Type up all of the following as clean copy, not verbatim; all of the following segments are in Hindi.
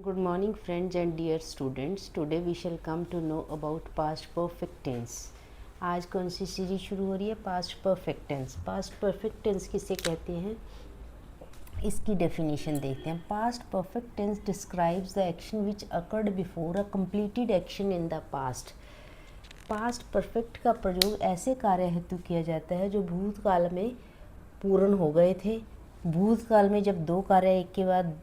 Good morning friends and dear students. Today we shall come to know about past perfect tense. आज कौन सी सीरीज शुरू हो रही है? Past perfect tense. Past perfect tense किसे कहते हैं, इसकी डेफिनेशन देखते हैं. Past perfect tense describes the action which occurred before a completed action in the past. Past perfect का प्रयोग ऐसे कार्य हेतु किया जाता है जो भूतकाल में पूर्ण हो गए थे. भूतकाल में जब दो कार्य एक के बाद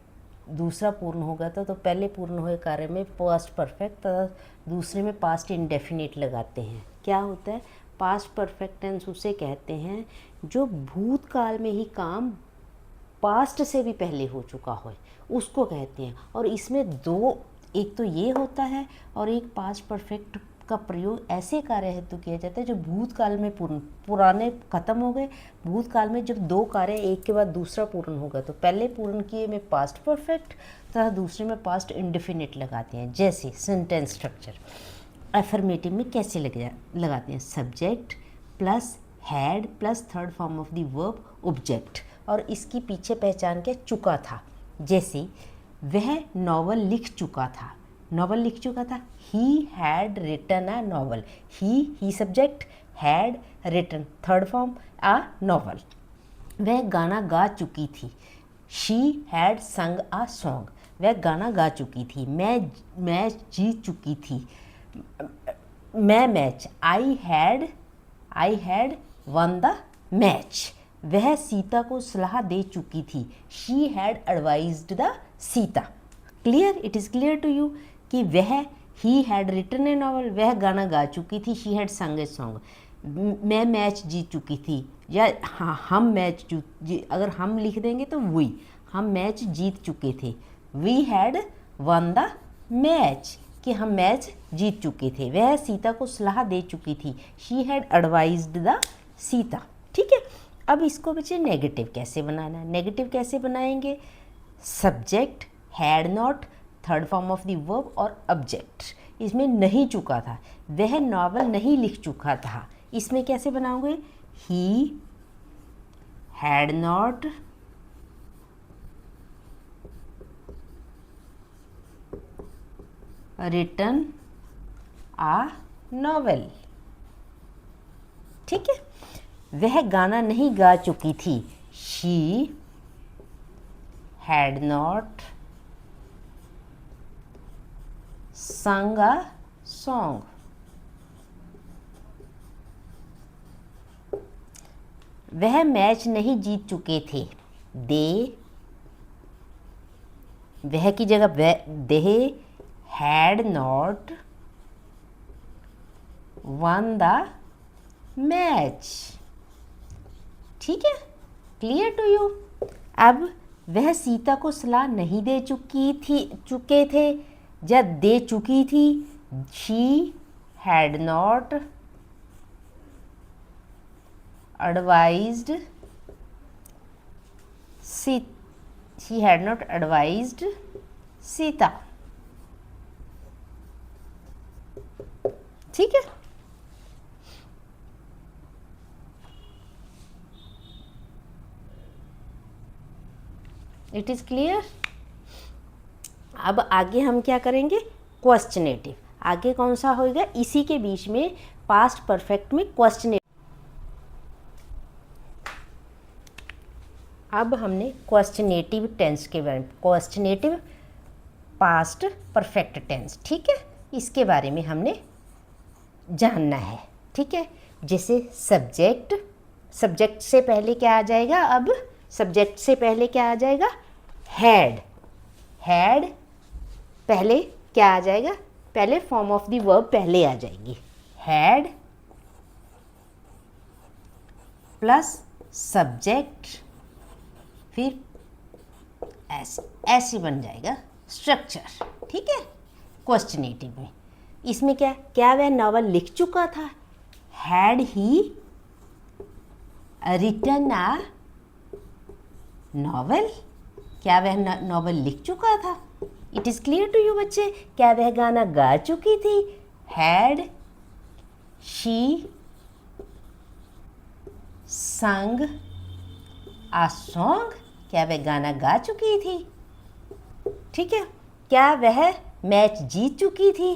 दूसरा पूर्ण हो गया था तो पहले पूर्ण हुए कार्य में पास्ट परफेक्ट तथा दूसरे में पास्ट इंडेफिनिट लगाते हैं. क्या होता है? पास्ट परफेक्ट टेंस उसे कहते हैं जो भूतकाल में ही काम पास्ट से भी पहले हो चुका हो, उसको कहते हैं. और इसमें दो, एक तो ये होता है और एक पास्ट परफेक्ट का प्रयोग ऐसे कार्य हेतु किया जाता है जो भूतकाल में पुराने खत्म हो गए. भूतकाल में जब दो कार्य एक के बाद दूसरा पूर्ण होगा तो पहले पूर्ण किए में पास्ट परफेक्ट तथा दूसरे में पास्ट इंडेफिनिट लगाते हैं. जैसे सेंटेंस स्ट्रक्चर अफर्मेटिव में कैसे लगाते हैं? Subject plus had plus third form of the verb object. और इसकी पीछे पहचान के चुका था. जैसे वह नॉवल लिख चुका था. नॉवल लिख चुका था. He had written a novel. He subject, had, written third form, a novel. वह गाना गा चुकी थी. शी हैड संग अ सॉन्ग. वह गाना गा चुकी थी. मैं मैच जीत चुकी थी. मैं match, I had won the match. वह सीता को सलाह दे चुकी थी. She had advised the Sita. Clear? It is clear to you कि वह, he had written a novel, वह गाना गा चुकी थी. शी हैड संग ए सॉन्ग. मैं मैच जीत चुकी थी, या हम मैच अगर हम लिख देंगे तो वही, हम मैच जीत चुके थे. We had won the match, कि हम मैच जीत चुके थे. वह सीता को सलाह दे चुकी थी. She had advised the Sita. ठीक है. अब इसको बच्चे नेगेटिव कैसे बनाना है? नेगेटिव कैसे बनाएंगे? Subject, had not, third form of the verb और ऑब्जेक्ट. इसमें नहीं चुका था. वह नॉवल नहीं लिख चुका था. इसमें कैसे बनाओगे? He had not written a novel. ठीक है. वह गाना नहीं गा चुकी थी. She had not sung a song. वह मैच नहीं जीत चुके थे. वह की जगह they had not won the match. ठीक है. Clear to you? अब वह सीता को सलाह नहीं दे चुके थे या दे चुकी थी. She had not advised Sita. ठीक है. It is clear. अब आगे हम क्या करेंगे? क्वेश्चनेटिव. आगे कौन सा होगा? इसी के बीच में पास्ट परफेक्ट में क्वेश्चनेटिव. अब हमने क्वेश्चनेटिव टेंस के बारे में, क्वेश्चनेटिव पास्ट परफेक्ट टेंस, ठीक है, इसके बारे में हमने जानना है. ठीक है. जैसे सब्जेक्ट से पहले क्या आ जाएगा? अब सब्जेक्ट से पहले क्या आ जाएगा? हैड पहले क्या आ जाएगा? पहले फॉर्म ऑफ द वर्ब पहले आ जाएगी. हैड प्लस सब्जेक्ट, फिर ऐसे बन जाएगा स्ट्रक्चर. ठीक है. क्वेश्चनेटिव में इसमें क्या वह नॉवल लिख चुका था? Had he written a novel. क्या वह नॉवल लिख चुका था? It is clear to you बच्चे. क्या वह गाना गा चुकी थी? हैड शी संग अ सॉन्ग. क्या वह गाना गा चुकी थी? ठीक है. क्या वह मैच जीत चुकी थी?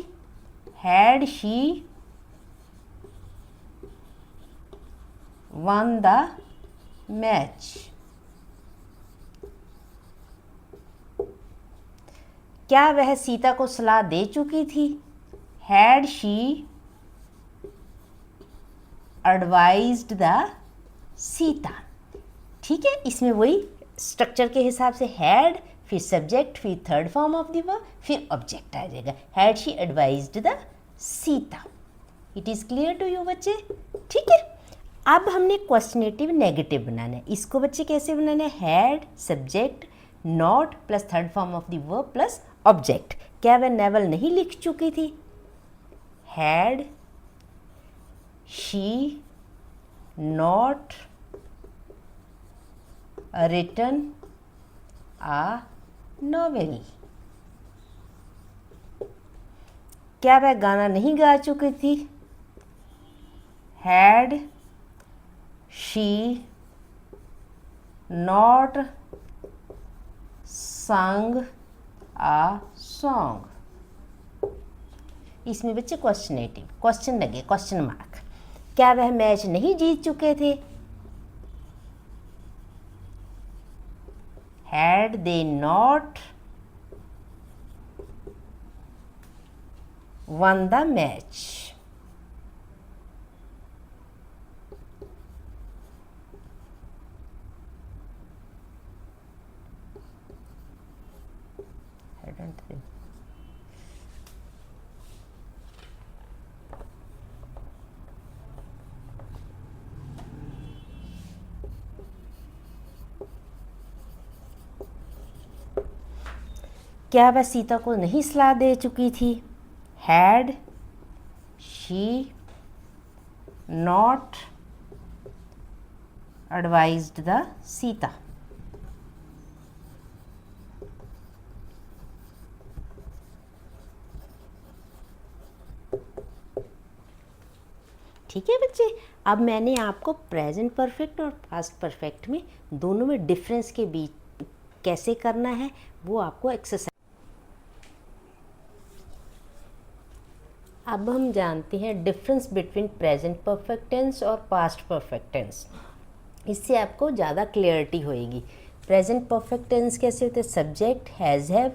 Had she one the match? क्या वह सीता को सलाह दे चुकी थी? Had she advised the Sita? ठीक है, इसमें वही स्ट्रक्चर के हिसाब से हैड, फिर सब्जेक्ट, फिर third form of the verb, फिर ऑब्जेक्ट आ जाएगा। Had she advised the Sita. It is clear to you बच्चे? ठीक है, अब हमने क्वेश्चनेटिव नेगेटिव बनाना है। इसको बच्चे कैसे बनाना है? Had, subject, not plus third form of the verb plus object. क्या वह नॉवेल नहीं लिख चुकी थी? Had she not written a novel? क्या वह गाना नहीं गा चुकी थी? हैड शी नॉट संग आ सॉन्ग? इसमें बच्चे क्वेश्चनेटिव, क्वेश्चन लगे, क्वेश्चन मार्क। क्या वह मैच नहीं जीत चुके थे? Had they not won the match? Hadn't they? क्या वह सीता को नहीं सलाह दे चुकी थी? Had she not advised the Sita? ठीक है बच्चे, अब मैंने आपको प्रेजेंट परफेक्ट और पास्ट परफेक्ट में दोनों में डिफरेंस के बीच कैसे करना है वो आपको एक्सरसाइज। अब हम जानते हैं difference between present perfect tense और पास्ट परफेक्ट टेंस। इससे आपको ज़्यादा क्लियरिटी होएगी। प्रेजेंट परफेक्ट टेंस कैसे होते हैं? Subject, has, have,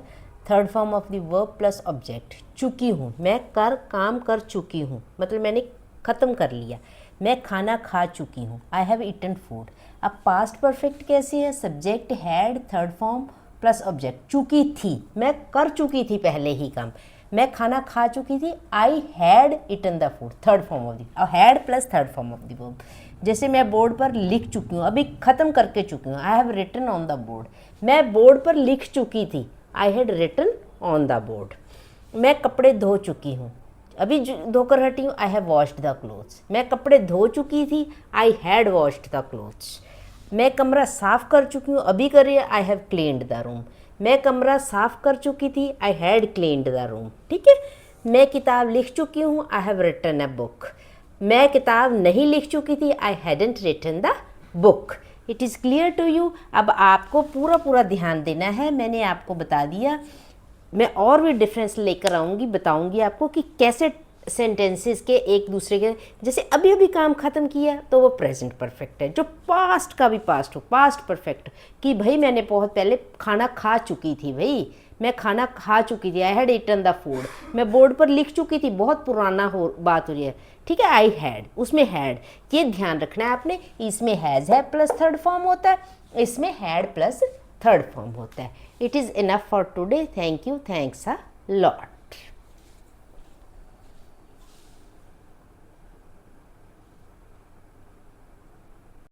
third form of the verb plus object. चुकी हूँ, मैं काम कर चुकी हूँ, मतलब मैंने ख़त्म कर लिया। मैं खाना खा चुकी हूँ, आई हैव ईटन फूड। अब पास्ट परफेक्ट कैसे है? Subject, had, third form plus object. चुकी थी, मैं कर चुकी थी पहले ही काम। मैं खाना खा चुकी थी, I had eaten the food, third form of the, और had plus third form of the verb. जैसे मैं बोर्ड पर लिख चुकी हूँ, अभी ख़त्म करके चुकी हूँ, I have written on the board. मैं बोर्ड पर लिख चुकी थी, I had written on the board. मैं कपड़े धो चुकी हूँ, अभी धोकर हटी हूँ, I have washed the clothes. मैं कपड़े धो चुकी थी, I had washed the clothes. मैं कमरा साफ़ कर चुकी हूँ, अभी करिए, I have cleaned the room. मैं कमरा साफ़ कर चुकी थी, I had cleaned the room. ठीक है, मैं किताब लिख चुकी हूँ, I have written a book. मैं किताब नहीं लिख चुकी थी, I hadn't written the book. It is clear to you? अब आपको पूरा ध्यान देना है। मैंने आपको बता दिया, मैं और भी डिफरेंस लेकर आऊँगी, बताऊँगी आपको कि कैसे सेंटेंसेस के एक दूसरे के, जैसे अभी अभी काम ख़त्म किया तो वो प्रेजेंट परफेक्ट है। जो पास्ट का भी पास्ट हो, पास्ट परफेक्ट, कि भाई मैंने बहुत पहले खाना खा चुकी थी, भाई मैं खाना खा चुकी थी, I had eaten the food. मैं बोर्ड पर लिख चुकी थी, बहुत पुराना बात हो रही है, ठीक है, आई हैड, उसमें हैड, ये ध्यान रखना है आपने। इसमें हैज़ है प्लस थर्ड फॉर्म होता है, इसमें हैड प्लस थर्ड फॉर्म होता है। It is enough for today. Thank you, thanks a lot.